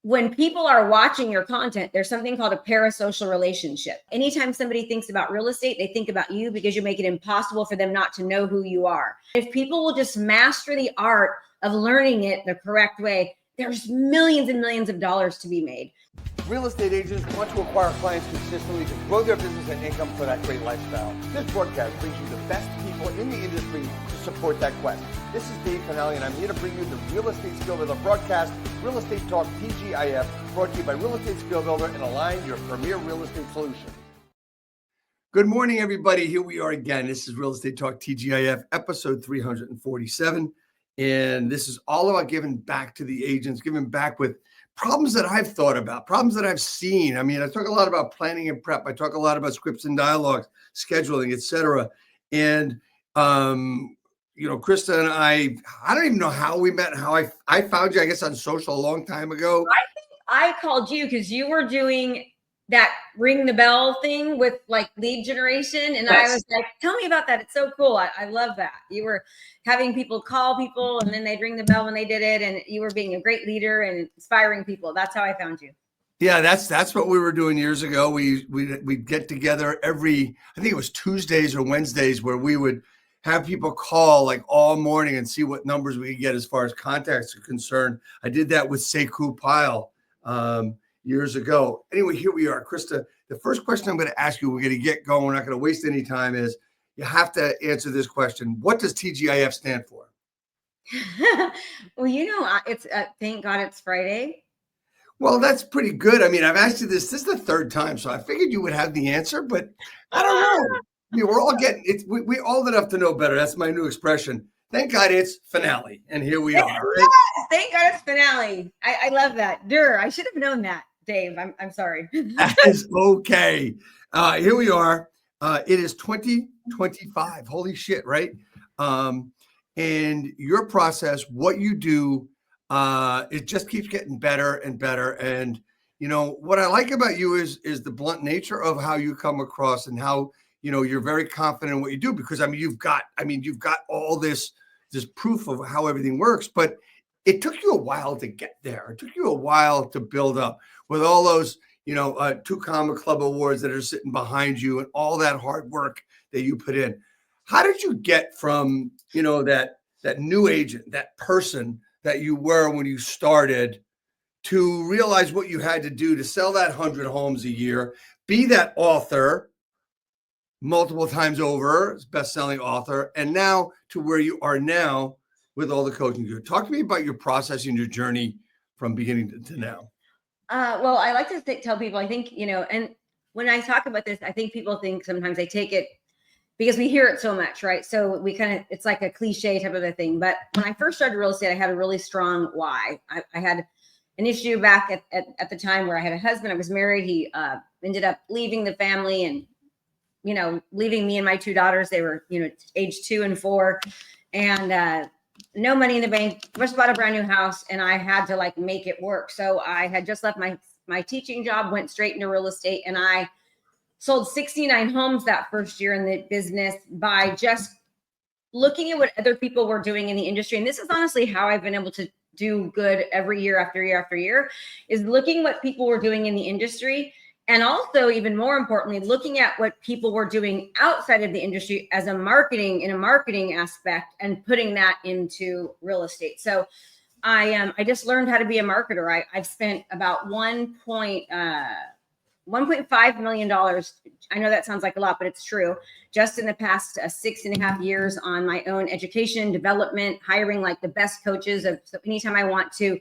when people are watching your content, there's something called a parasocial relationship. Anytime somebody thinks about real estate, they think about you because you make it impossible for them not to know who you are. If people will just master the art of learning it the correct way, there's millions and millions of dollars to be made. Real estate agents want to acquire clients consistently to grow their business and income for that great lifestyle. This broadcast brings you the best people in the industry to support that quest. This is Dave Fanale, and I'm here to bring you the Real Estate Skill Builder broadcast, Real Estate Talk TGIF, brought to you by Real Estate Skill Builder and Align, your premier real estate solution. Good morning, everybody. Here we are again. This is Real Estate Talk TGIF, episode 347. And this is all about giving back to the agents, giving back with problems that I've thought about, problems that I've seen. I mean, I talk a lot about planning and prep. I talk a lot about scripts and dialogues, scheduling, etc. And, Krista and I don't even know how we met, how I found you, I guess, on social a long time ago. I think I called you because you were doing that ring the bell thing with like lead generation. And yes. I was like, tell me about that. It's so cool. I love that. You were having people call people and then they'd ring the bell when they did it. And you were being a great leader and inspiring people. That's how I found you. Yeah, that's what we were doing years ago. We'd get together I think it was Tuesdays or Wednesdays, where we would have people call like all morning and see what numbers we could get as far as contacts are concerned. I did that with Sekou Pyle years ago. Anyway, here we are. Krista, the first question I'm going to ask you, we're going to get going, we're not going to waste any time, is you have to answer this question. What does TGIF stand for? Well, it's thank God it's Friday. Well, that's pretty good. I mean, I've asked you this is the third time, so I figured you would have the answer, but I don't know. I mean, we're all getting it. We all enough to know better. That's my new expression. Thank God it's finale. And here we are. Right? Yes, thank God it's finale. I love that. I should have known that, Dave. I'm sorry. That is okay. Here we are. It is 2025. Holy shit, right? And your process, what you do, it just keeps getting better and better. And what I like about you is the blunt nature of how you come across and how you're very confident in what you do, because you've got all this proof of how everything works, but it took you a while to get there. It took you a while to build up with all those, 2 Comma Club awards that are sitting behind you and all that hard work that you put in. How did you get from, that new agent, that person that you were when you started, to realize what you had to do to sell that 100 homes a year, be that author multiple times over, best-selling author, and now to where you are now with all the coaching you do? Talk to me about your process and your journey from beginning to now. Well, I like to tell people, I think, and when I talk about this, I think people think sometimes they take it because we hear it so much, right? So it's like a cliche type of a thing. But when I first started real estate, I had a really strong why. I had an issue back at the time where I had a husband. I was married. He ended up leaving the family and leaving me and my 2 daughters. They were, age 2 and 4, and no money in the bank. Just bought a brand new house, and I had to make it work. So I had just left my teaching job, went straight into real estate, and I sold 69 homes that first year in the business by just looking at what other people were doing in the industry. And this is honestly how I've been able to do good every year after year after year, is looking what people were doing in the industry. And also, even more importantly, looking at what people were doing outside of the industry in a marketing aspect, and putting that into real estate. So I just learned how to be a marketer. I've spent about $1.5 million. I know that sounds like a lot, but it's true. Just in the past 6.5 years on my own education, development, hiring the best coaches. So anytime I want to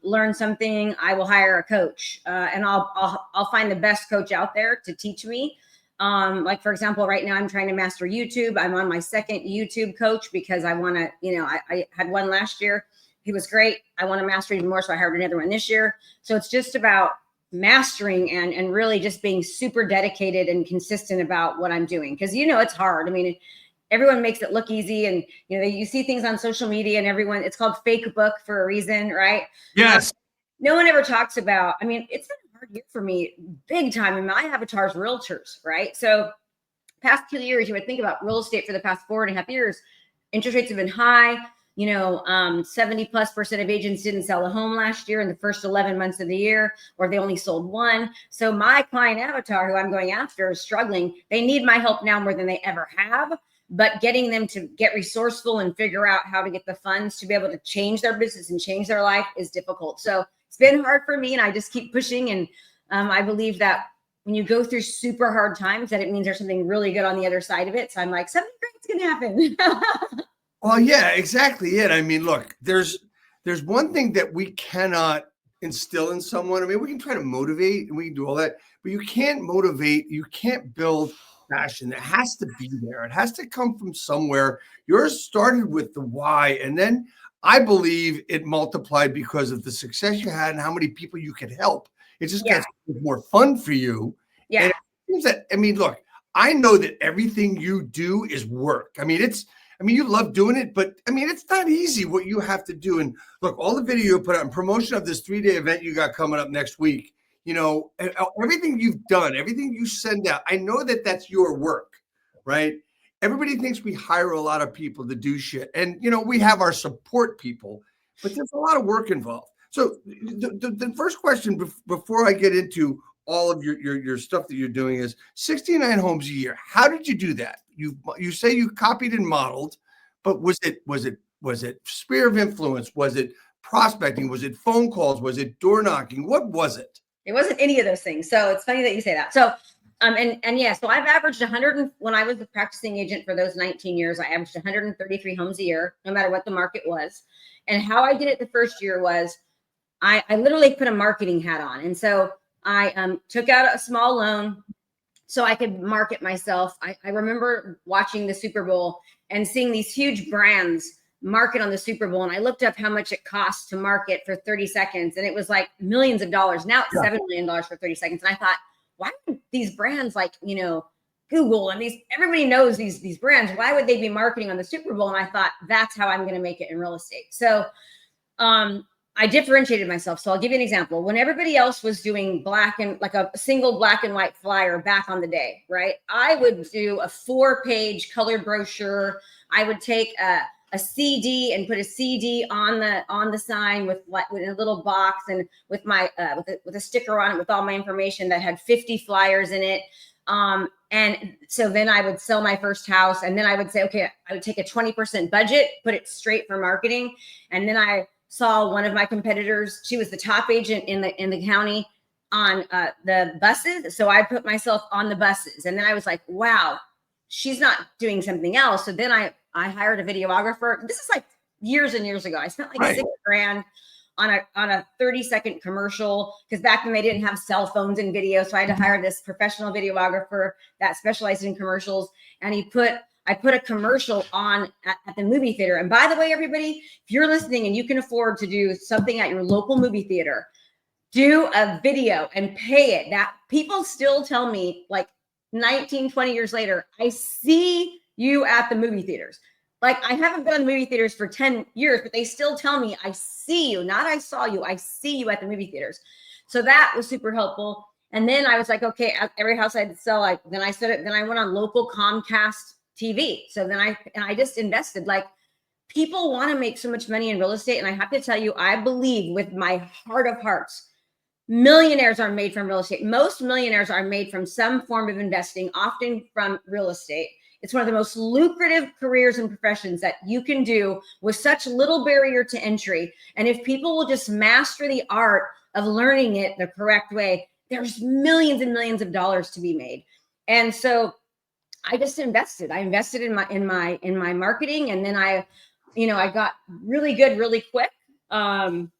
learn something, I will hire a coach, and I'll find the best coach out there to teach me. For example, right now I'm trying to master YouTube. I'm on my 2nd YouTube coach because I want to, I had one last year. He was great. I want to master even more. So I hired another one this year. So it's just about mastering and really just being super dedicated and consistent about what I'm doing. Cause it's hard. I mean, everyone makes it look easy, and you see things on social media, and it's called fake book for a reason, right? Yes. No one ever talks about. It's been a hard year for me, big time. My avatar is realtors, right? So past 2 years, you would think about real estate for the past 4.5 years. Interest rates have been high. 70+% of agents didn't sell a home last year in the first 11 months of the year, or they only sold one. So my client avatar, who I'm going after, is struggling. They need my help now more than they ever have, but getting them to get resourceful and figure out how to get the funds to be able to change their business and change their life is difficult. So it's been hard for me, and I just keep pushing. And I believe that when you go through super hard times, that it means there's something really good on the other side of it. So I'm like, something great's going to happen. Well, yeah, exactly it. I mean, look, there's one thing that we cannot instill in someone. I mean, we can try to motivate and we can do all that, but you can't motivate, you can't build passion. It has to be there. It has to come from somewhere. Yours started with the why, and then I believe it multiplied because of the success you had and how many people you could help. It just gets more fun for you. Yeah. And it seems that, I mean, look, I know that everything you do is work. I mean, you love doing it, but I mean, it's not easy what you have to do. And look, all the video you put out in promotion of this 3-day event you got coming up next week, everything you've done, everything you send out, I know that that's your work, right? Everybody thinks we hire a lot of people to do shit. And, we have our support people, but there's a lot of work involved. So the first question before I get into all of your stuff that you're doing is 69 homes a year. How did you do that? You say you copied and modeled, but was it sphere of influence? Was it prospecting? Was it phone calls? Was it door knocking? What was it? It wasn't any of those things. So it's funny that you say that. So so I've averaged 100. When I was a practicing agent for those 19 years, I averaged 133 homes a year, no matter what the market was. And how I did it the first year was I literally put a marketing hat on. And so I took out a small loan so I could market myself. I remember watching the Super Bowl and seeing these huge brands market on the Super Bowl. And I looked up how much it costs to market for 30 seconds. And it was like millions of dollars. Now it's $7 million for 30 seconds. And I thought, why would these brands like, Google and everybody knows these brands, why would they be marketing on the Super Bowl? And I thought, that's how I'm going to make it in real estate. So I differentiated myself. So I'll give you an example. When everybody else was doing a single black and white flyer back on the day, right? I would do a 4-page colored brochure. I would take a CD and put a CD on the sign with a little box and with a sticker on it with all my information that had 50 flyers in it. And so then I would sell my first house, and then I would say, okay, I would take a 20% budget, put it straight for marketing. And then I saw one of my competitors. She was the top agent in the county on the buses. So I put myself on the buses, and then I was like, wow, she's not doing something else. So then I hired a videographer. This is like years and years ago. I spent like $6,000 on a 30-second commercial, because back then they didn't have cell phones and video. So I had to hire this professional videographer that specialized in commercials. And I put a commercial on at the movie theater. And by the way, everybody, if you're listening and you can afford to do something at your local movie theater, do a video and pay it. That people still tell me, like 19, 20 years later, I see you at the movie theaters. Like, I haven't been in the movie theaters for 10 years, but they still tell me, I see you, not I saw you, I see you at the movie theaters. So that was super helpful. And then I was like, okay, at every house I'd sell, then I went on local Comcast TV. So then I just invested. Like, people want to make so much money in real estate. And I have to tell you, I believe with my heart of hearts, millionaires are made from real estate. Most millionaires are made from some form of investing, often from real estate. It's one of the most lucrative careers and professions that you can do with such little barrier to entry. And if people will just master the art of learning it the correct way, there's millions and millions of dollars to be made. And so I just invested. I invested in my marketing, and then I got really good really quick. And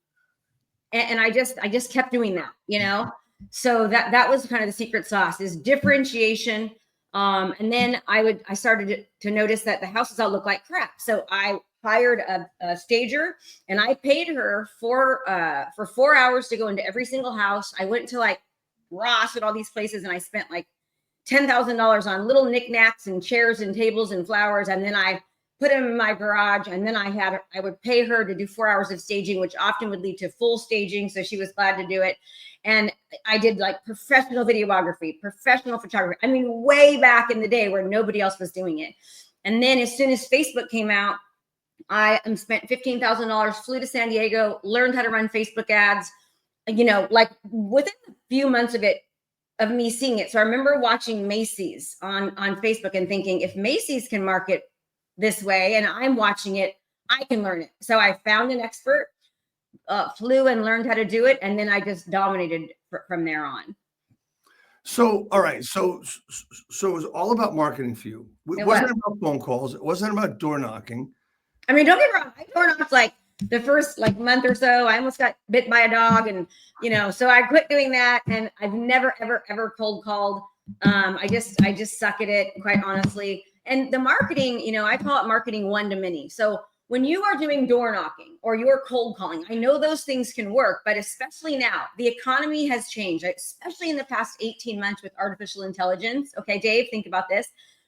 I just kept doing that, So that was kind of the secret sauce, is differentiation. And then I started to notice that the houses all look like crap. So I hired a stager, and I paid her for 4 hours to go into every single house. I went to like Ross and all these places, and I spent like $10,000 on little knickknacks and chairs and tables and flowers. And then I put them in my garage. And then I would pay her to do 4 hours of staging, which often would lead to full staging. So she was glad to do it. And I did like professional videography, professional photography. I mean, way back in the day where nobody else was doing it. And then as soon as Facebook came out, I spent $15,000, flew to San Diego, learned how to run Facebook ads, like within a few months of me seeing it. So I remember watching Macy's on Facebook and thinking, if Macy's can market this way and I'm watching it, I can learn it. So I found an expert, flew and learned how to do it. And then I just dominated from there on. So, all right. So it was all about marketing for you. It wasn't about phone calls. It wasn't about door knocking. I mean, don't get me wrong. I door knocked like the first month or so. I almost got bit by a dog, and so I quit doing that. And I've never, ever cold called. I just suck at it, quite honestly. And the marketing, I call it marketing one to many. So when you are doing door knocking or you're cold calling, I know those things can work, but especially now, the economy has changed, especially in the past 18 months with artificial intelligence. Okay, Dave, think about this.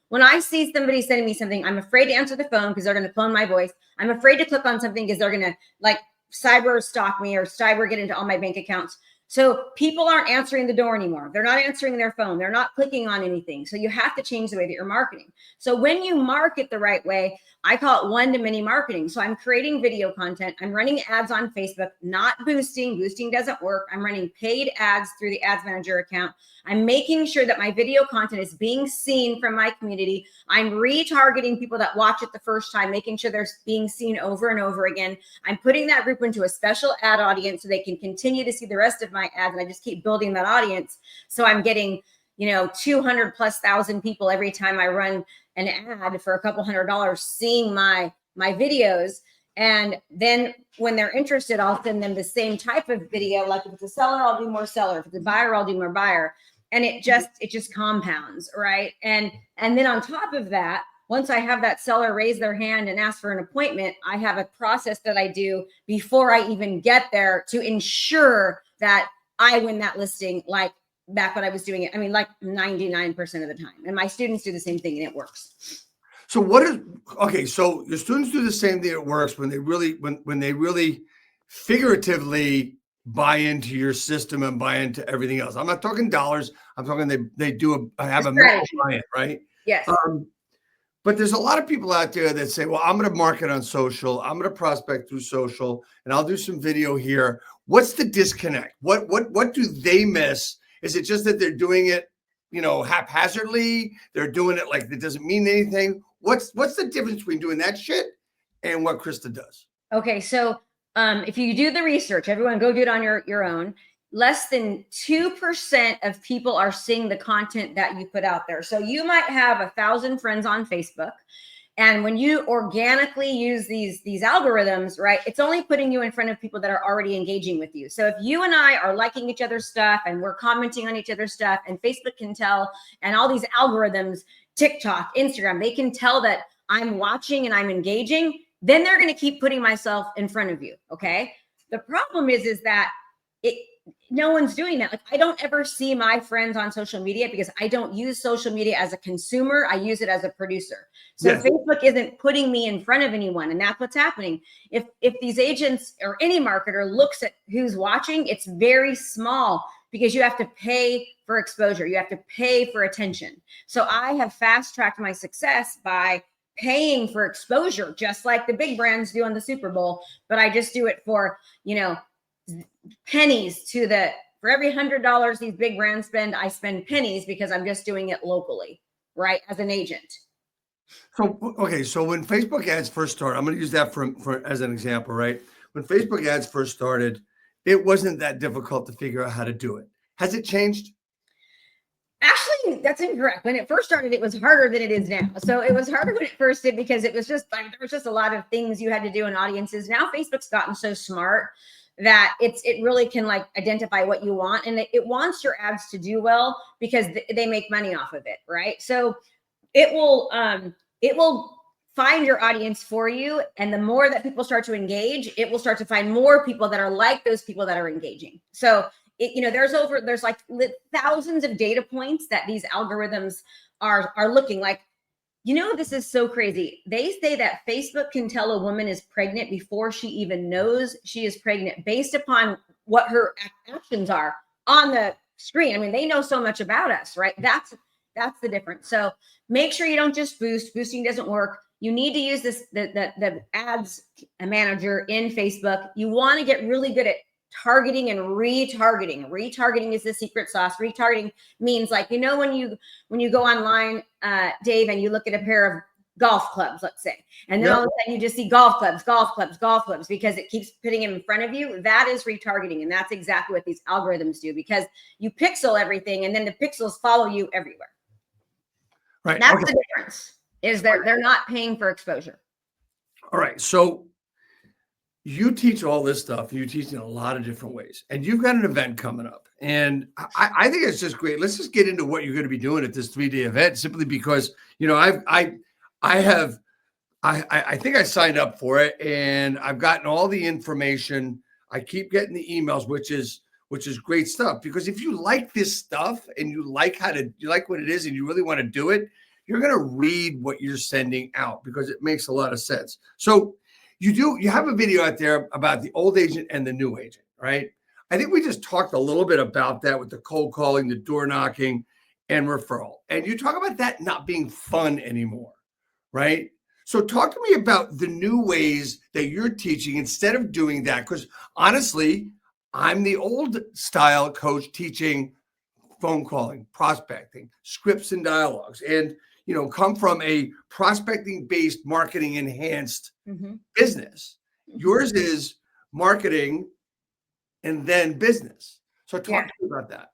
When I see somebody sending me something, I'm afraid to answer the phone because they're going to clone my voice. I'm afraid to click on something because they're going to cyber stalk me or cyber get into all my bank accounts. So people aren't answering the door anymore. They're not answering their phone. They're not clicking on anything. So you have to change the way that you're marketing. So when you market the right way, I call it one to many marketing. So I'm creating video content. I'm running ads on Facebook, not boosting. Boosting doesn't work. I'm running paid ads through the ads manager account. I'm making sure that my video content is being seen from my community. I'm retargeting people that watch it the first time, making sure they're being seen over and over again. I'm putting that group into a special ad audience so they can continue to see the rest of my ads. And I just keep building that audience. So I'm getting, 200,000+ people every time I run an ad for a couple $100 seeing my videos. And then when they're interested, I'll send them the same type of video. Like if it's a seller, I'll do more seller. If it's a buyer, I'll do more buyer. And it just compounds, right? And then on top of that, once I have that seller raise their hand and ask for an appointment, I have a process that I do before I even get there to ensure that I win that listing like back when I was doing it. I mean, like 99% of the time. And my students do the same thing and it works. So so your students do the same thing. It works when they really figuratively buy into your system and buy into everything else. I'm not talking dollars. I'm talking they have a mental buy-in, right? Yes. But there's a lot of people out there that say, well, I'm going to market on social. I'm going to prospect through social and I'll do some video here. What's the disconnect? What do they miss? Is it just that they're doing it, haphazardly? They're doing it like it doesn't mean anything. What's the difference between doing that shit and what Krista does? Okay. So if you do the research, everyone go do it on your own. Less than 2% of people are seeing the content that you put out there. So you might have 1,000 friends on Facebook. And when you organically use these algorithms, right, it's only putting you in front of people that are already engaging with you. So if you and I are liking each other's stuff and we're commenting on each other's stuff and Facebook can tell, and all these algorithms, TikTok, Instagram, they can tell that I'm watching and I'm engaging, then they're going to keep putting myself in front of you. Okay. The problem is that no one's doing that. Like I don't ever see my friends on social media because I don't use social media as a consumer. I use it as a producer. So yes. Facebook isn't putting me in front of anyone. And that's what's happening. If these agents or any marketer looks at who's watching, it's very small because you have to pay for exposure. You have to pay for attention. So I have fast tracked my success by paying for exposure, just like the big brands do on the Super Bowl. But I just do it for, pennies for every $100 these big brands spend, I spend pennies because I'm just doing it locally, right? As an agent. So, okay. So when Facebook ads first started, I'm going to use that for as an example, right? When Facebook ads first started, it wasn't that difficult to figure out how to do it. Has it changed? Actually, that's incorrect. When it first started, it was harder than it is now. So it was harder when it first did because it was just there was just a lot of things you had to do in audiences. Now Facebook's gotten so smart that it really can identify what you want, and it wants your ads to do well because they make money off of it, right? So it will find your audience for you, and the more that people start to engage, it will start to find more people that are like those people that are engaging. So there's like thousands of data points that these algorithms are looking like. This is so crazy. They say that Facebook can tell a woman is pregnant before she even knows she is pregnant based upon what her actions are on the screen. I mean, they know so much about us, right? That's the difference. So make sure you don't just boost. Boosting doesn't work. You need to use the ads manager in Facebook. You want to get really good at targeting and retargeting. Retargeting is the secret sauce. Retargeting means, like, when you go online, Dave, and you look at a pair of golf clubs, let's say, and then all of a sudden you just see golf clubs, because it keeps putting them in front of you. That is retargeting. And that's exactly what these algorithms do, because you pixel everything and then the pixels follow you everywhere. Right. That's the difference, is they're not paying for exposure. All right. So you teach all this stuff. You teach in a lot of different ways, and you've got an event coming up. And I think it's just great. Let's just get into what you're going to be doing at this 3-day event, simply because, I think I signed up for it, and I've gotten all the information. I keep getting the emails, which is great stuff, because if you like this stuff and you like what it is and you really want to do it, you're going to read what you're sending out, because it makes a lot of sense. So you have a video out there about the old agent and the new agent, right? I think we just talked a little bit about that with the cold calling, the door knocking, and referral. And you talk about that not being fun anymore, right? So talk to me about the new ways that you're teaching instead of doing that. Because honestly, I'm the old style coach teaching phone calling, prospecting, scripts and dialogues, and come from a prospecting based, marketing enhanced business. Yours is marketing and then business. So talk to me about that.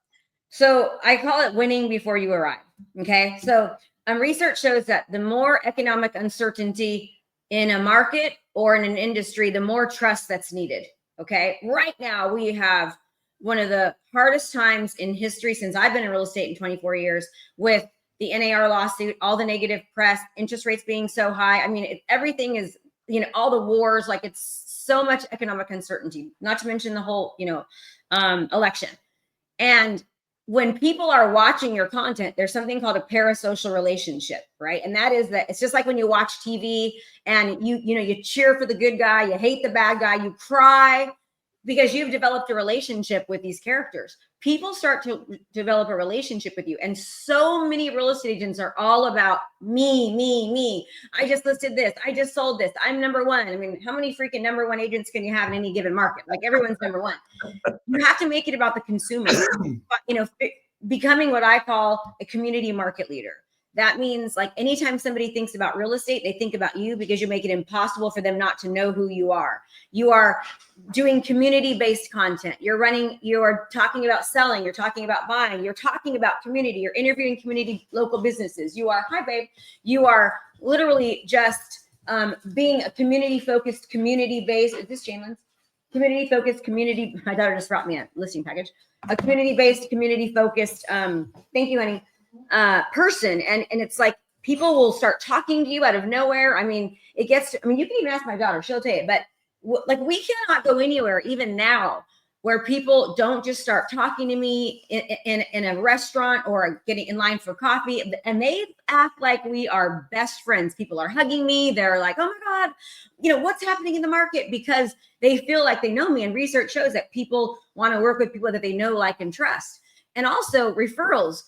So I call it winning before you arrive. Okay. So research shows that the more economic uncertainty in a market or in an industry, the more trust that's needed. Okay. Right now we have one of the hardest times in history since I've been in real estate in 24 years, with the NAR lawsuit, all the negative press, interest rates being so high. I mean, everything is, all the wars, like, it's so much economic uncertainty, not to mention the whole, election. And when people are watching your content, there's something called a parasocial relationship, right? And that is that it's just like when you watch TV and you cheer for the good guy, you hate the bad guy, you cry because you've developed a relationship with these characters. People start to develop a relationship with you. And so many real estate agents are all about me. I just listed this. I just sold this. I'm number one. I mean, how many freaking number one agents can you have in any given market? Like, everyone's number one. You have to make it about the consumer, becoming what I call a community market leader. That means, like, anytime somebody thinks about real estate, they think about you, because you make it impossible for them not to know who you are. You are doing community-based content. You're talking about selling. You're talking about buying. You're talking about community. You're interviewing community, local businesses. You are, hi, babe. You are literally just being a community-focused, community-based. Is this Jalen's? Community-focused, community. My daughter just brought me a listing package. A community-based, community-focused. Thank you, honey. Person. And it's like, people will start talking to you out of nowhere. I mean, you can even ask my daughter, she'll tell you, but like, we cannot go anywhere even now where people don't just start talking to me in a restaurant or getting in line for coffee, and they act like we are best friends. People are hugging me. They're like, oh my God, what's happening in the market, because they feel like they know me. And research shows that people want to work with people that they know, like, and trust. And also referrals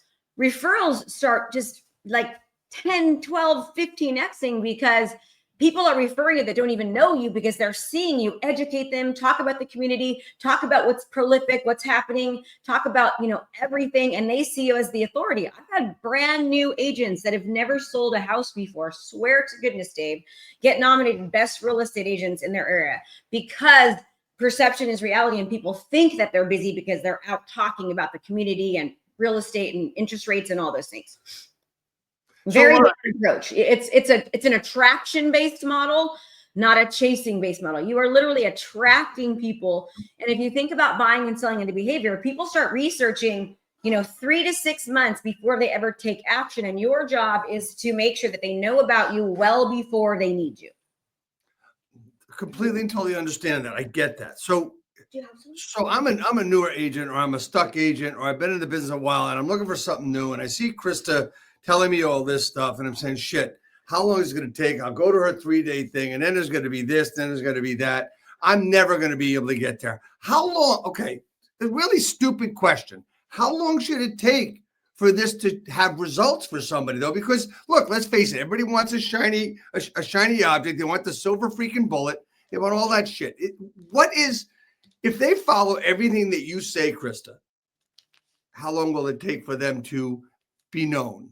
start just like 10, 12, 15xing, because people are referring you that don't even know you, because they're seeing you educate them, talk about the community, talk about what's prolific, what's happening, talk about, everything. And they see you as the authority. I've had brand new agents that have never sold a house before, swear to goodness, Dave, get nominated best real estate agents in their area, because perception is reality. And people think that they're busy because they're out talking about the community and real estate and interest rates and all those things. Very different approach. It's an attraction based model, not a chasing based model. You are literally attracting people. And if you think about buying and selling into behavior, people start researching, 3 to 6 months before they ever take action. And your job is to make sure that they know about you well before they need you. Completely and totally understand that. I get that. So I'm a newer agent, or I'm a stuck agent, or I've been in the business a while, and I'm looking for something new. And I see Krista telling me all this stuff, and I'm saying, shit, how long is it going to take? I'll go to her 3-day thing, and then there's going to be this, then there's going to be that. I'm never going to be able to get there. How long? Okay, a really stupid question. How long should it take for this to have results for somebody though? Because look, let's face it, everybody wants a shiny object. They want the silver freaking bullet. They want all that shit. If they follow everything that you say, Krista, how long will it take for them to be known?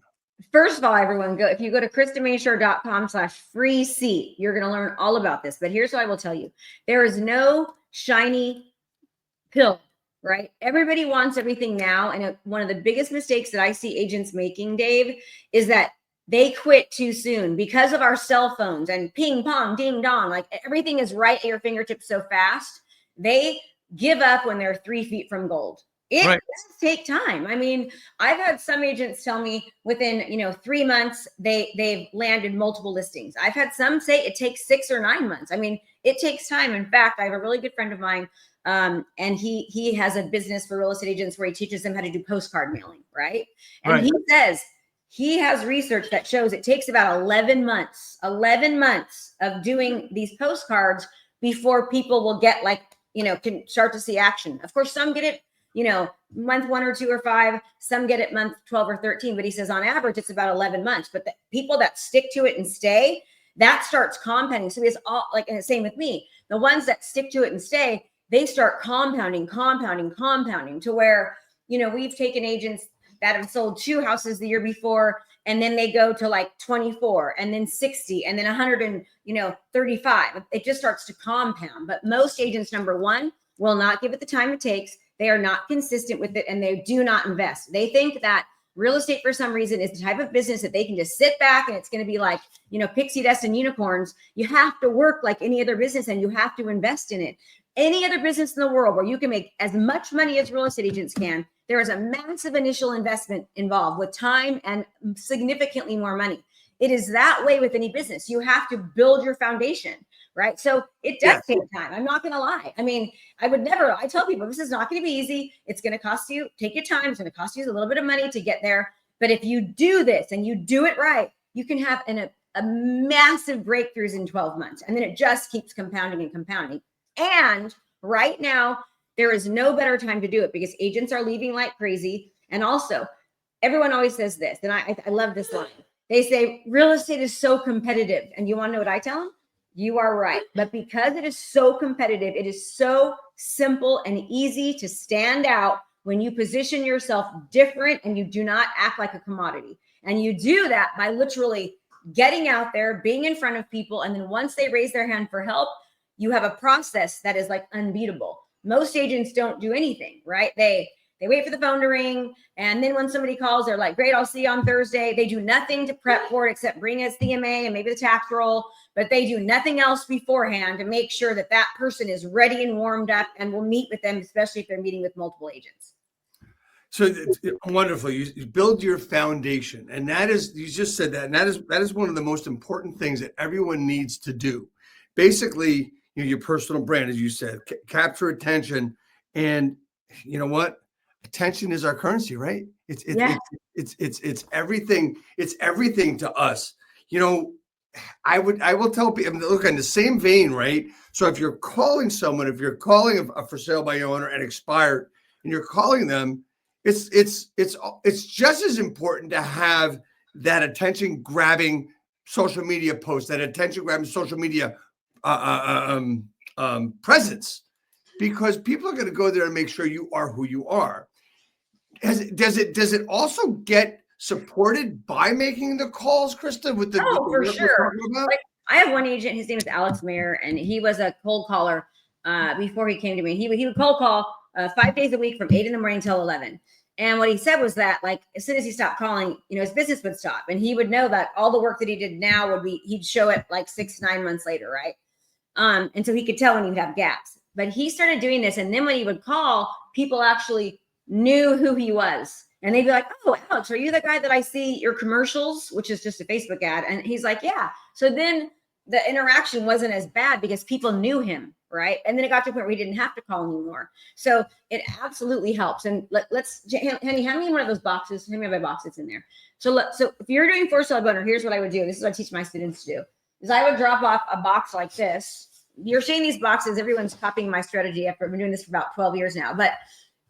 First of all, everyone, if you go to KristaMashore.com/free seat, you're going to learn all about this. But here's what I will tell you. There is no shiny pill, right? Everybody wants everything now. And one of the biggest mistakes that I see agents making, Dave, is that they quit too soon because of our cell phones and ping pong, ding dong. Like everything is right at your fingertips so fast. They give up when they're 3 feet from gold. It does take time. I mean, I've had some agents tell me within, 3 months, they've landed multiple listings. I've had some say it takes 6 or 9 months. I mean, it takes time. In fact, I have a really good friend of mine, and he has a business for real estate agents where he teaches them how to do postcard mailing, right? And he says he has research that shows it takes about 11 months of doing these postcards before people will get can start to see action. Of course, some get it, month 1 or 2 or 5, some get it month 12 or 13, but he says on average, it's about 11 months, but the people that stick to it and stay, that starts compounding. So it's all and the same with me, the ones that stick to it and stay, they start compounding to where, we've taken agents that have sold 2 houses the year before, and then they go to 24 and then 60 and then 135. It just starts to compound. But most agents, number one, will not give it the time it takes. They are not consistent with it, and they do not invest. They think that real estate, for some reason, is the type of business that they can just sit back and it's going to be like, pixie dust and unicorns. You have to work like any other business, and you have to invest in it. Any other business in the world where you can make as much money as real estate agents can, there is a massive initial investment involved with time and significantly more money. It is that way with any business. You have to build your foundation, right? So it does take time. I'm not going to lie. I mean, I tell people this is not going to be easy. It's going to cost you, take your time. It's going to cost you a little bit of money to get there. But if you do this and you do it right, you can have a massive breakthroughs in 12 months. And then it just keeps compounding and compounding. And right now, there is no better time to do it because agents are leaving like crazy. And also, everyone always says this, and I love this line. They say, real estate is so competitive. And you want to know what I tell them? You are right. But because it is so competitive, it is so simple and easy to stand out when you position yourself different and you do not act like a commodity. And you do that by literally getting out there, being in front of people. And then once they raise their hand for help, you have a process that is unbeatable. Most agents don't do anything, right? They wait for the phone to ring. And then when somebody calls, they're like, great, I'll see you on Thursday. They do nothing to prep for it except bring a CMA and maybe the tax roll, but they do nothing else beforehand to make sure that that person is ready and warmed up and will meet with them, especially if they're meeting with multiple agents. So it's wonderful. You build your foundation. And that is, you just said that, and that is one of the most important things that everyone needs to do. Basically, your personal brand, as you said, capture attention. And you know what? Attention is our currency, right? It's everything. It's everything to us. I will tell people, look, in the same vein, right? So if you're calling someone, if you're calling a for sale by owner and expired, and you're calling them, it's just as important to have that attention grabbing social media post, that attention grabbing social media presence, because people are going to go there and make sure you are who you are. Does it also get supported by making the calls, Krista? For sure. I have one agent. His name is Alex Mayer, and he was a cold caller before he came to me. He would cold call 5 days a week from 8 in the morning till 11. And what he said was that, as soon as he stopped calling, his business would stop, and he would know that all the work that he did now he'd show it 6 to 9 months later, right? And so he could tell when he would have gaps. But he started doing this, and then when he would call, people actually knew who he was. And they'd be like, oh, Alex, are you the guy that I see your commercials, which is just a Facebook ad? And he's like, yeah. So then the interaction wasn't as bad because people knew him, right? And then it got to a point where he didn't have to call anymore. So it absolutely helps. And let's, Henny, hand me one of those boxes. Hand me my box that's in there. So if you're doing for sale by owner, here's what I would do. This is what I teach my students to do. Is I would drop off a box like this. You're seeing these boxes. Everyone's copying my strategy after I've been doing this for about 12 years now. But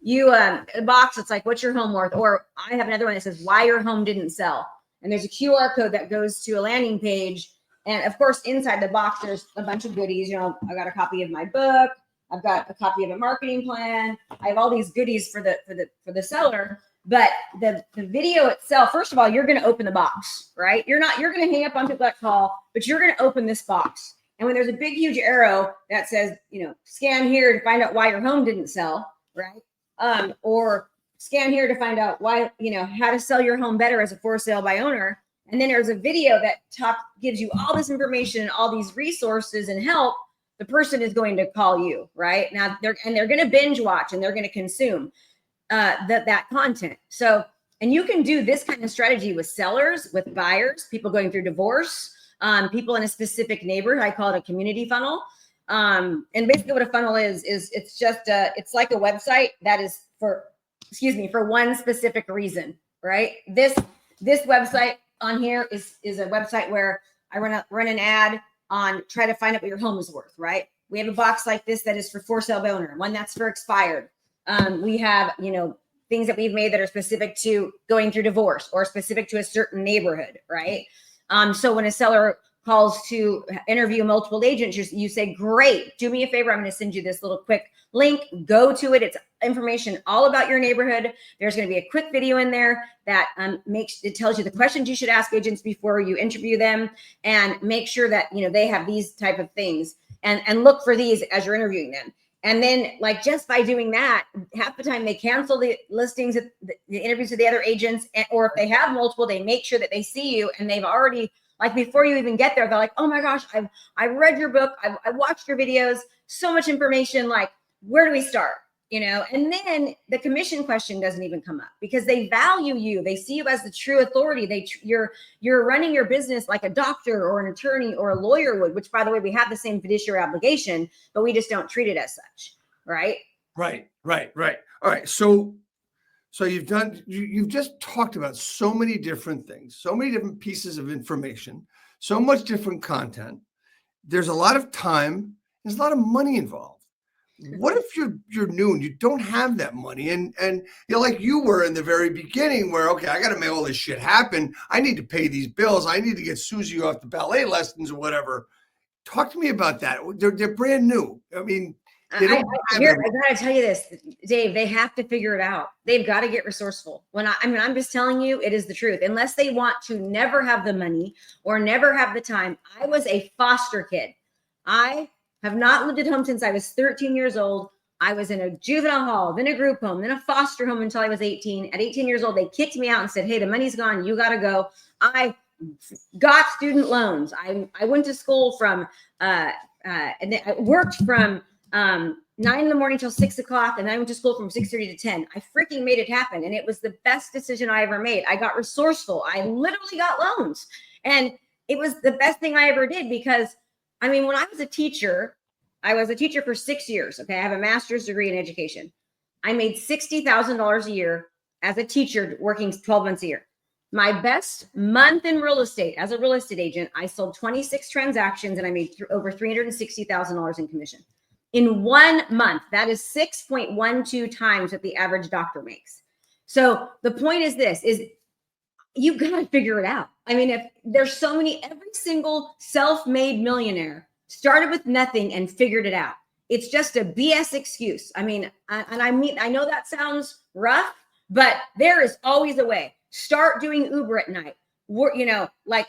a box that's like, what's your home worth? Or I have another one that says why your home didn't sell. And there's a QR code that goes to a landing page. And of course, inside the box, there's a bunch of goodies. You know, I got a copy of my book. I've got a copy of a marketing plan. I have all these goodies for the seller. But the video itself, first of all, you're going to open the box, right? You're going to hang up on people that call, but you're going to open this box. And when there's a big, huge arrow that says, you know, scan here to find out why your home didn't sell, right? Or scan here to find out why, you know, how to sell your home better as a for sale by owner. And then there's a video that gives you all this information, all these resources and help. The person is going to call you, right? Now they're going to binge watch and they're going to consume that content. So, and you can do this kind of strategy with sellers, with buyers, people going through divorce, people in a specific neighborhood. I call it a community funnel. And basically what a funnel is it's just it's like a website that is for one specific reason, right? This website on here is a website where I run an ad on try to find out what your home is worth, right? We have a box like this that is for sale by owner, one that's for expired. We have, you know, things that we've made that are specific to going through divorce or specific to a certain neighborhood, right? So when a seller calls to interview multiple agents, you say, great, do me a favor. I'm going to send you this little quick link. Go to it. It's information all about your neighborhood. There's going to be a quick video in there that it tells you the questions you should ask agents before you interview them, and make sure that, you know, they have these type of things, and look for these as you're interviewing them. And then, like, just by doing that, half the time they cancel the listings, the interviews with the other agents, or if they have multiple, they make sure that they see you, and they've already, like, before you even get there, they're like, oh my gosh, I read your book, I watched your videos, so much information. Like, where do we start? You know, and then the commission question doesn't even come up because they value you. They see you as the true authority. You're running your business like a doctor or an attorney or a lawyer would, which, by the way, we have the same fiduciary obligation, but we just don't treat it as such. Right. Right. All right. So you've just talked about so many different things, so many different pieces of information, so much different content. There's a lot of time. There's a lot of money involved. What if you're new and you don't have that money, and you know, like you were in the very beginning, where, okay, I got to make all this shit happen. I need to pay these bills. I need to get Susie off the ballet lessons or whatever. Talk to me about that. They're brand new. I mean, I gotta tell you this, Dave. They have to figure it out. They've got to get resourceful. I'm just telling you, it is the truth. Unless they want to never have the money or never have the time. I was a foster kid. I have not lived at home since I was 13 years old. I was in a juvenile hall, then a group home, then a foster home until I was 18. At 18 years old, they kicked me out and said, hey, the money's gone. You got to go. I got student loans. I went to school from, and then I worked from 9 in the morning till 6 o'clock. And then I went to school from 6:30 to 10. I freaking made it happen. And it was the best decision I ever made. I got resourceful. I literally got loans. And it was the best thing I ever did because, I mean, when I was a teacher, I was a teacher for 6 years. Okay. I have a master's degree in education. I made $60,000 a year as a teacher working 12 months a year. My best month in real estate as a real estate agent, I sold 26 transactions and I made over $360,000 in commission in 1 month. That is 6.12 times what the average doctor makes. So the point is this, is you got to figure it out. I mean, if there's so many, every single self-made millionaire started with nothing and figured it out. It's just a BS excuse. I mean, I know that sounds rough, but there is always a way. Start doing Uber at night. You know, like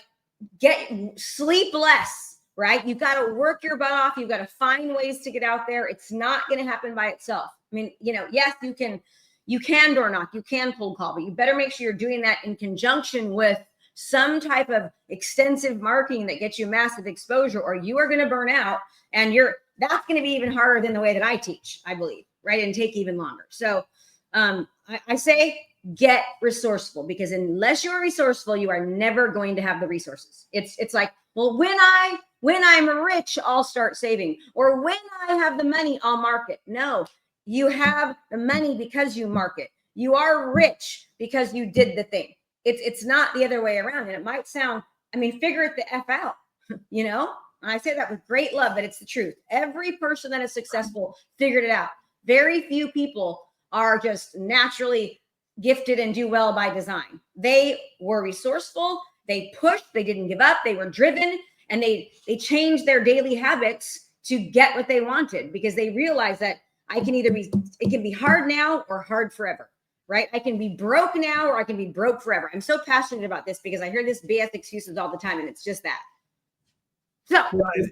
sleep less, right? You got to work your butt off. You got to find ways to get out there. It's not going to happen by itself. I mean, you know, yes, you can door knock, you can cold call, but you better make sure you're doing that in conjunction with some type of extensive marketing that gets you massive exposure, or you are going to burn out, and that's going to be even harder than the way that I teach, I believe, right? And take even longer. So I say get resourceful, because unless you're resourceful, you are never going to have the resources. It's like, well, when I'm rich, I'll start saving, or when I have the money, I'll market. No, you have the money because you market. You are rich because you did the thing. It's not the other way around. And it might sound, I mean, figure it the F out, you know? And I say that with great love, but it's the truth. Every person that is successful figured it out. Very few people are just naturally gifted and do well by design. They were resourceful, they pushed, they didn't give up, they were driven, and they changed their daily habits to get what they wanted, because they realized that it can be hard now or hard forever, right? I can be broke now or I can be broke forever. I'm so passionate about this because I hear this BS excuses all the time, and it's just that. So,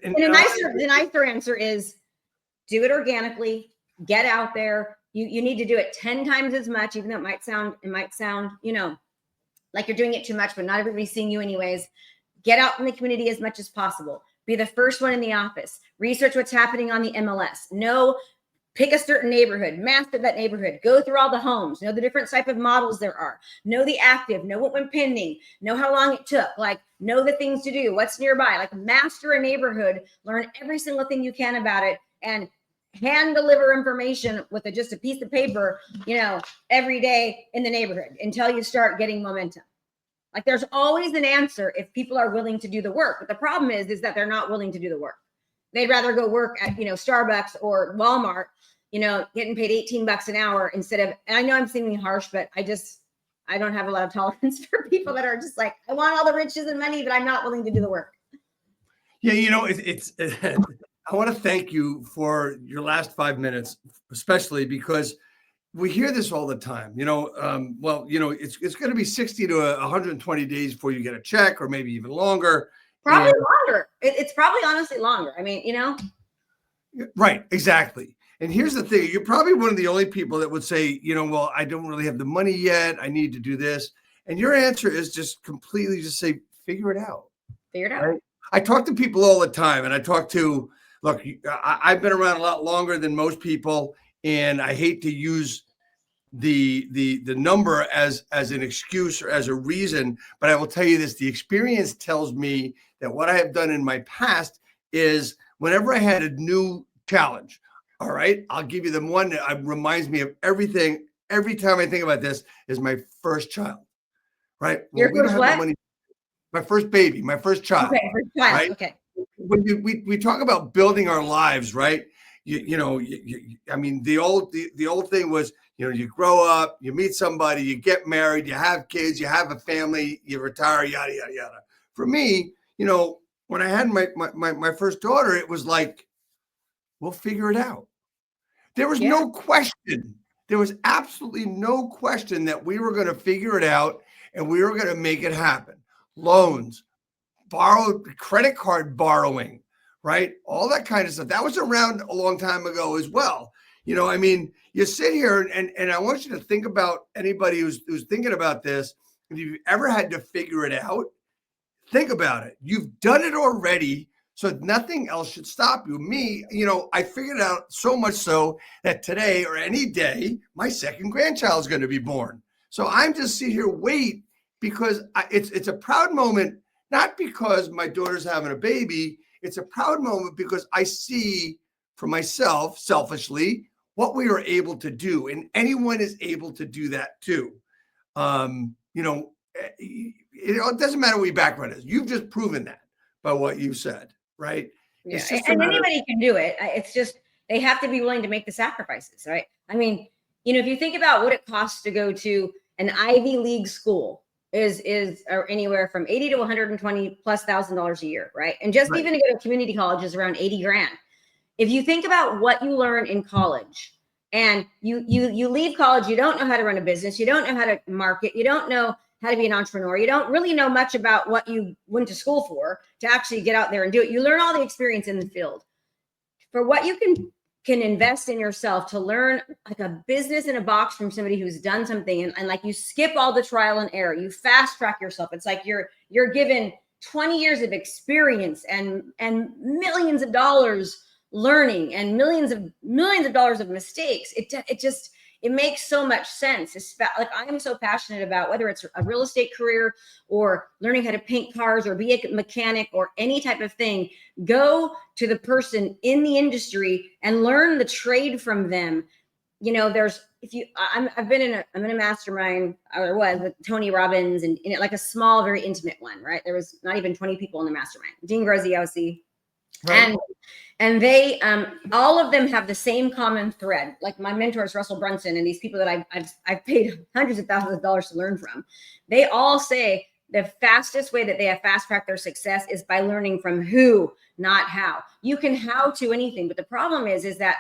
and the nicer answer is do it organically, get out there. You need to do it 10 times as much, even though it might sound, like you're doing it too much, but not everybody's seeing you anyways. Get out in the community as much as possible. Be the first one in the office. Research what's happening on the MLS. Pick a certain neighborhood, master that neighborhood, go through all the homes, know the different type of models there are, know the active, know what went pending, know how long it took, know the things to do, what's nearby, master a neighborhood, learn every single thing you can about it, and hand deliver information with just a piece of paper, every day in the neighborhood until you start getting momentum. There's always an answer if people are willing to do the work. But the problem is that they're not willing to do the work. They'd rather go work at, Starbucks or Walmart, getting paid $18 an hour instead of, and I know I'm seeming harsh, but I don't have a lot of tolerance for people that are just I want all the riches and money, but I'm not willing to do the work. Yeah. I want to thank you for your last 5 minutes, especially because we hear this all the time, it's going to be 60 to 120 days before you get a check, or maybe even longer. Probably longer. It's probably honestly longer. Right. Exactly. And here's the thing. You're probably one of the only people that would say, I don't really have the money yet. I need to do this. And your answer is just completely just say, figure it out. Figure it out. Right? I talk to people all the time, and I've been around a lot longer than most people, and I hate to use the number as an excuse or as a reason, but I will tell you this: the experience tells me that what I have done in my past is whenever I had a new challenge, all right, I'll give you the one that reminds me of everything. Every time I think about this is my first child, right? Your first what? My first baby, my first child. Okay, first child. Right? Okay. When we talk about building our lives, right? The old thing was, you grow up, you meet somebody, you get married, you have kids, you have a family, you retire, yada yada yada. For me, when I had my first daughter, it was we'll figure it out. There was no question. There was absolutely no question that we were going to figure it out and we were going to make it happen. Loans, borrowed, credit card borrowing, right? All that kind of stuff. That was around a long time ago as well. You sit here and I want you to think about anybody who's thinking about this. If you've ever had to figure it out, think about it. You've done it already, so nothing else should stop you. Me, I figured it out so much so that today or any day, my second grandchild is going to be born. So I'm just sitting here wait because it's a proud moment, not because my daughter's having a baby. It's a proud moment because I see for myself, selfishly, what we are able to do, and anyone is able to do that too. It doesn't matter what your background is. You've just proven that by what you said, right? Yeah, and anybody can do it. It's just they have to be willing to make the sacrifices, right? If you think about what it costs to go to an Ivy League school, is anywhere from $80,000 to $120,000+ a year, right? And just even to go to community college is around $80,000. If you think about what you learn in college, and you leave college, you don't know how to run a business, you don't know how to market, you don't know how to be an entrepreneur, you don't really know much about what you went to school for to actually get out there and do it. You learn all the experience in the field. For what you can invest in yourself to learn a business in a box from somebody who's done something, and you skip all the trial and error, you fast track yourself. It's you're given 20 years of experience and millions of dollars learning and millions of dollars of mistakes. It makes so much sense. I am so passionate about whether it's a real estate career or learning how to paint cars or be a mechanic or any type of thing. Go to the person in the industry and learn the trade from them. I'm in a mastermind, or was, with Tony Robbins, and a small, very intimate one, right? There was not even 20 people in the mastermind. Dean Graziosi, Right. And they all of them have the same common thread. Like my mentors, Russell Brunson, and these people that I've paid hundreds of thousands of dollars to learn from, they all say the fastest way that they have fast tracked their success is by learning from who, not how. You can how to anything, but the problem is that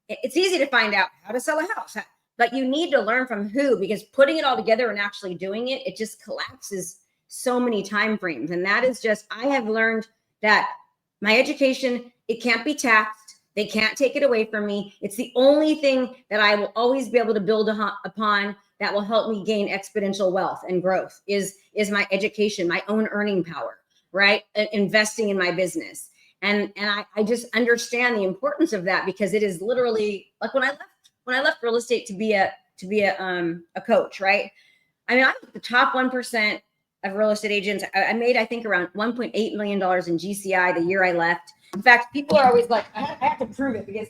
it's easy to find out how to sell a house, but you need to learn from who, because putting it all together and actually doing it, it just collapses so many time frames. And that is just, I have learned that my education, it can't be taxed. They can't take it away from me. It's the only thing that I will always be able to build upon that will help me gain exponential wealth and growth is my education, my own earning power, right? Investing in my business. And I just understand the importance of that, because it is literally like when I left real estate to be a coach, right? I mean, I'm the top 1% of real estate agents. I made, I think, around $1.8 million in GCI the year I left. In fact, people are always like, I have to prove it, because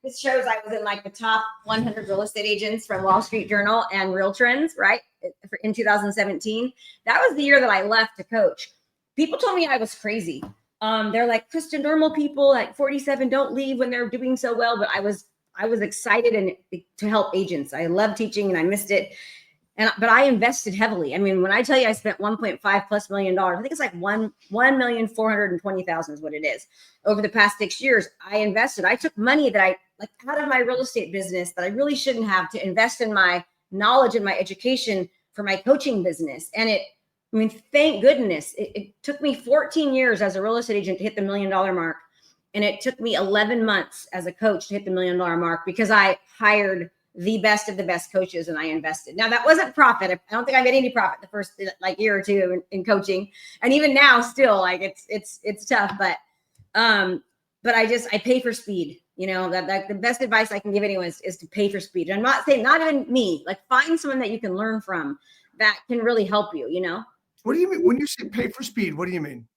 this shows I was in like the top 100 real estate agents from Wall Street Journal and Real Trends, right? In 2017. That was the year that I left to coach. People told me I was crazy. They're like, Krista, normal people at 47 don't leave when they're doing so well. But I was excited and to help agents. I love teaching and I missed it. But I invested heavily. I mean, when I tell you I spent $1.5+ million, I think it's like $1,420,000 is what it is. Over the past 6 years, I invested. I took money that I like out of my real estate business that I really shouldn't have, to invest in my knowledge and my education for my coaching business. And thank goodness, it took me 14 years as a real estate agent to hit the $1 million mark. And it took me 11 months as a coach to hit the $1 million mark, because I hired the best of the best coaches and I invested. Now that wasn't profit. I don't think I made any profit the first year or two in coaching. And even now still it's tough, but I pay for speed. That the best advice I can give anyone is to pay for speed. And I'm not saying, not even me, like find someone that you can learn from that can really help you, What do you mean when you say pay for speed? What do you mean?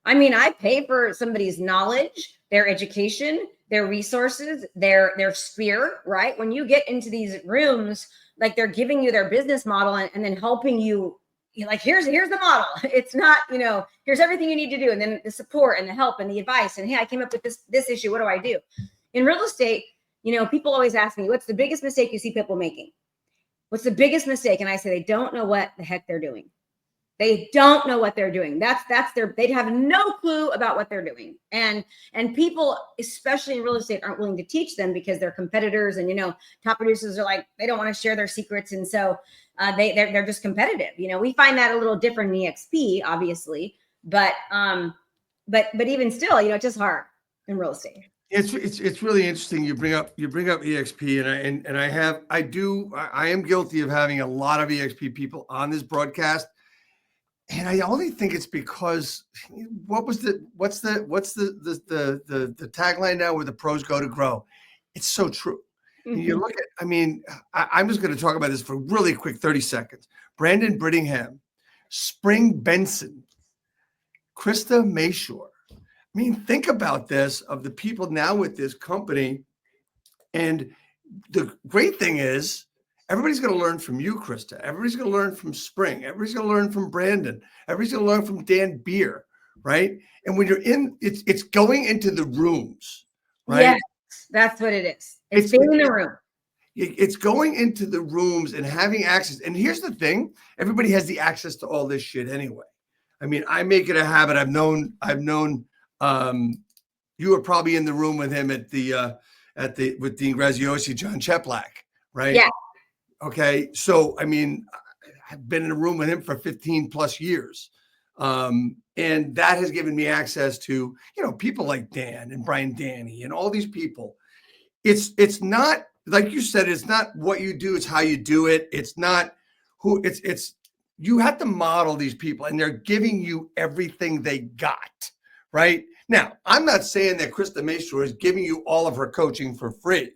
I mean, I pay for somebody's knowledge, their education, their resources, their sphere, right? When you get into these rooms, like they're giving you their business model and then helping you, like, here's the model. It's not, here's everything you need to do. And then the support and the help and the advice. And hey, I came up with this issue. What do I do? In real estate, people always ask me, what's the biggest mistake you see people making? What's the biggest mistake? And I say, they don't know what the heck they're doing. They don't know what they're doing. They'd have no clue about what they're doing. And people, especially in real estate, aren't willing to teach them because they're competitors. And, top producers are like, they don't want to share their secrets. And so they're just competitive. We find that a little different in EXP, obviously, but even still, it's just hard in real estate. It's really interesting. You bring up EXP, I am guilty of having a lot of EXP people on this broadcast. And I only think it's because what's the tagline now, where the pros go to grow? It's so true. Mm-hmm. You look at, I'm just going to talk about this for a really quick 30 seconds. Brandon Brittingham, Spring Benson, Krista Mashore. Think about this, of the people now with this company. And the great thing is, everybody's going to learn from you, Krista. Everybody's going to learn from Spring. Everybody's going to learn from Brandon. Everybody's going to learn from Dan Beer, right? And when you're in, it's going into the rooms, right? Yes, that's what it is. It's being in the room. It's going into the rooms and having access. And here's the thing: everybody has the access to all this shit anyway. I make it a habit. I've known. You were probably in the room with him with Dean Graziosi, John Cheplack, right? Yeah. Okay. So, I've been in a room with him for 15 plus years. And that has given me access to, people like Dan and Brian Danny and all these people. It's not, like you said, it's not what you do, it's how you do it. It's not you have to model these people, and they're giving you everything they got, right? Now, I'm not saying that Krista Mashore is giving you all of her coaching for free.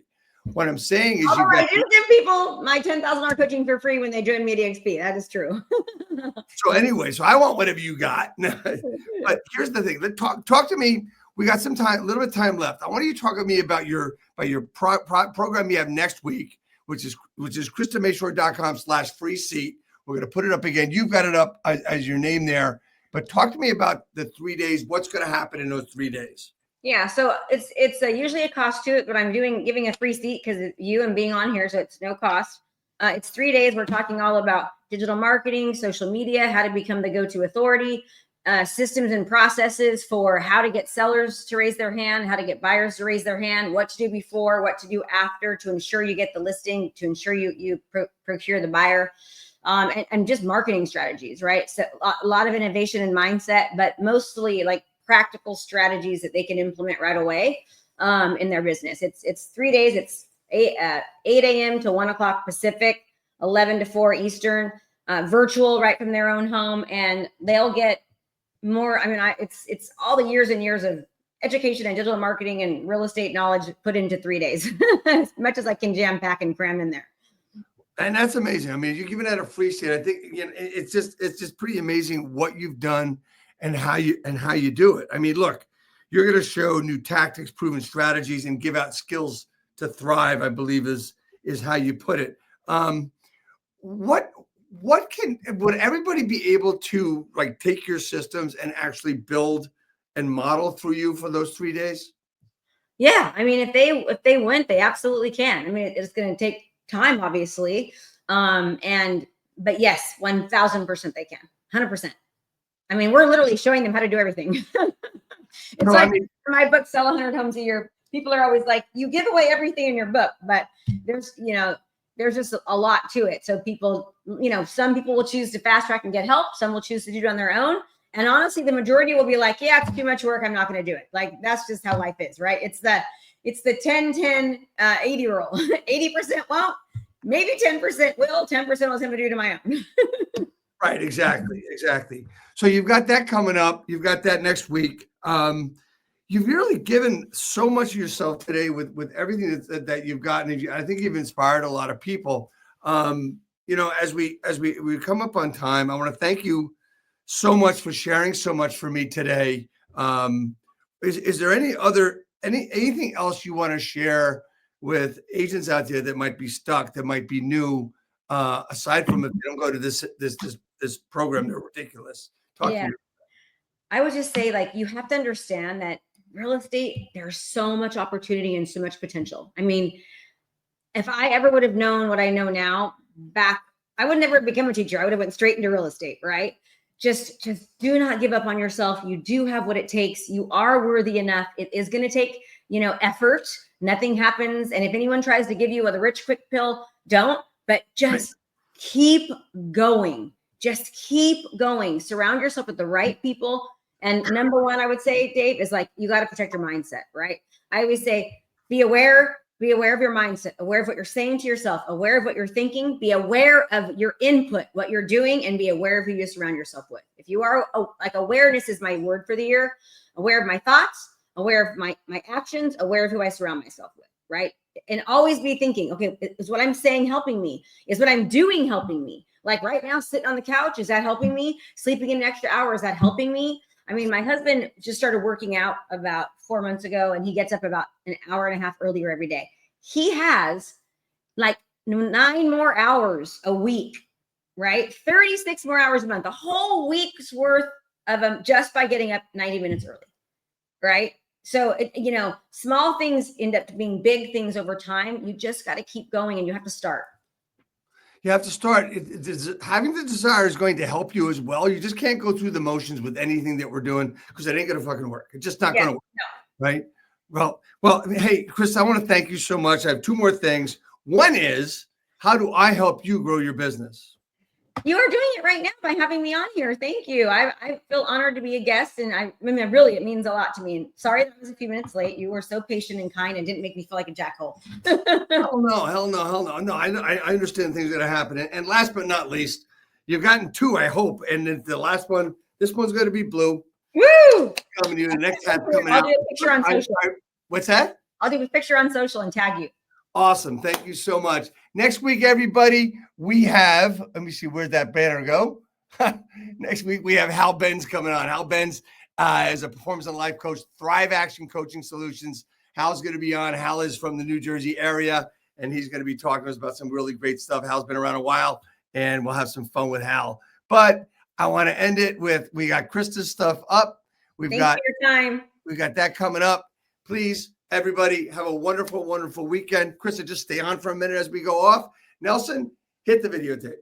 What I'm saying is, I do give people my $10,000 coaching for free when they join me at EXP. That is true. So anyway, I want whatever you got. But here's the thing. Talk to me. We got some time, a little bit of time left. I want you to talk to me about your program you have next week, which is KristaMashore.com/free seat. We're going to put it up again. You've got it up as your name there. But talk to me about the 3 days. What's going to happen in those 3 days? Yeah, so it's usually a cost to it, but I'm giving a free seat because you and being on here, so it's no cost. It's 3 days. We're talking all about digital marketing, social media, how to become the go-to authority, systems and processes for how to get sellers to raise their hand, how to get buyers to raise their hand, what to do before, what to do after to ensure you get the listing, to ensure you procure the buyer, and just marketing strategies, right? So a lot of innovation and mindset, but mostly like practical strategies that they can implement right away in their business. It's 3 days. It's 8 a.m. to 1 o'clock Pacific, 11 to 4 Eastern, virtual right from their own home, and they'll get more. I mean, it's all the years and years of education and digital marketing and real estate knowledge put into 3 days, as much as I can jam pack and cram in there. And that's amazing. I mean, you're giving that a free seat. I think it's just pretty amazing what you've done and how you do it. I mean, look, you're going to show new tactics, proven strategies, and give out skills to thrive, I believe is how you put it. Would everybody be able to like take your systems and actually build and model through you for those 3 days? Yeah, I mean, if they went, they absolutely can. I mean, it's going to take time, obviously, but yes, 1,000% they can, 100%. I mean, we're literally showing them how to do everything. My book, Sell 100 Homes a Year. People are always like, you give away everything in your book, but there's just a lot to it. So people, some people will choose to fast track and get help. Some will choose to do it on their own. And honestly, the majority will be like, yeah, it's too much work. I'm not going to do it. Like, that's just how life is, right? It's the 10, 80 rule. 80% won't, maybe 10% will, 10% will have to do to my own. Right. Exactly. So you've got that coming up. You've got that next week. You've really given so much of yourself today with everything that you've gotten. I think you've inspired a lot of people. As we come up on time, I want to thank you so much for sharing so much for me today. Is there anything else you want to share with agents out there that might be stuck, that might be new, aside from if they don't go to this program, they're ridiculous? Talk to me. I would just say, like, you have to understand that real estate, there's so much opportunity and so much potential. I mean, if I ever would have known what I know now I would never become a teacher. I would have went straight into real estate, right? Just do not give up on yourself. You do have what it takes. You are worthy enough. It is going to take, effort. Nothing happens. And if anyone tries to give you a rich, quick pill, don't, but just keep going. Just keep going. Surround yourself with the right people. And number one, I would say, Dave, is like, you got to protect your mindset, right? I always say, be aware of your mindset, aware of what you're saying to yourself, aware of what you're thinking, be aware of your input, what you're doing, and be aware of who you surround yourself with. If you are awareness is my word for the year, aware of my thoughts, aware of my actions, aware of who I surround myself with, right? And always be thinking, okay, is what I'm saying helping me? Is what I'm doing helping me? Like right now, sitting on the couch, is that helping me? Sleeping in an extra hour, is that helping me? I mean, my husband just started working out about 4 months ago, and he gets up about an hour and a half earlier every day. He has like 9 more hours a week, right? 36 more hours a month, a whole week's worth of them just by getting up 90 minutes early, right? So, small things end up being big things over time. You just got to keep going, and you have to start. You have to start. Having the desire is going to help you as well. You just can't go through the motions with anything that we're doing because it ain't going to fucking work. It's just not going to work. No. Right? Well, hey, Chris, I want to thank you so much. I have 2 more things. One is, how do I help you grow your business? You are doing it right now by having me on here. Thank you. I feel honored to be a guest, and I mean, really, it means a lot to me. And sorry that I was a few minutes late. You were so patient and kind and didn't make me feel like a jackhole. Hell no. No, I understand things that are happening. And last but not least, you've gotten 2, I hope. And then the last one, this one's going to be blue. Woo! Coming to you. The next time coming I'll out. do a picture on social. What's that? I'll do a picture on social and tag you. Awesome. Thank you so much. Next week, everybody, we have, let me see, where'd that banner go? Next week, we have Hal Benz coming on. Hal Benz is a performance and life coach, Thrive Action Coaching Solutions. Hal's going to be on. Hal is from the New Jersey area, and he's going to be talking to us about some really great stuff. Hal's been around a while, and we'll have some fun with Hal. But I want to end it with, we got Krista's stuff up. Thanks for your time. We've got that coming up. Please, everybody, have a wonderful, wonderful weekend. Krista, just stay on for a minute as we go off. Nelson, hit the videotape.